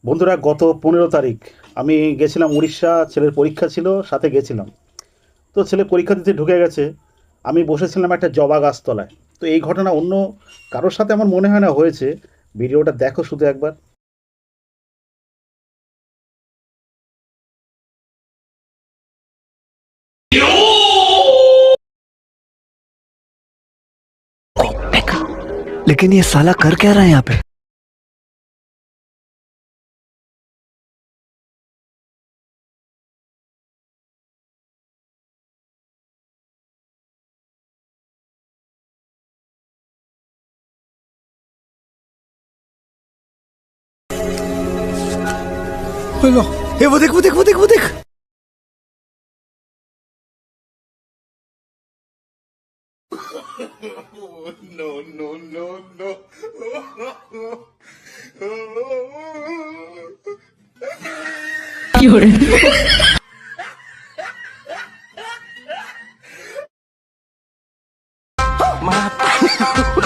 বন্ধুরা, গত 15 তারিখ আমি গেছিলাম উড়িষ্যা। ছেলের পরীক্ষা ছিল, সাথে গেছিলাম। তো ছেলে পরীক্ষা দিতে ঢুকে গেছে, আমি বসেছিলাম একটা জবা গাছতলায়। তো এই ঘটনা অন্য কারোর সাথে আমার মনে হয় না হয়েছে। ভিডিওটা দেখো শুধু একবার। लेकिन ये साला कर क्या रहा है यहाँ पे। लो, ये वो देख वो देख वो देख वो देख। No, no, no, no. माँ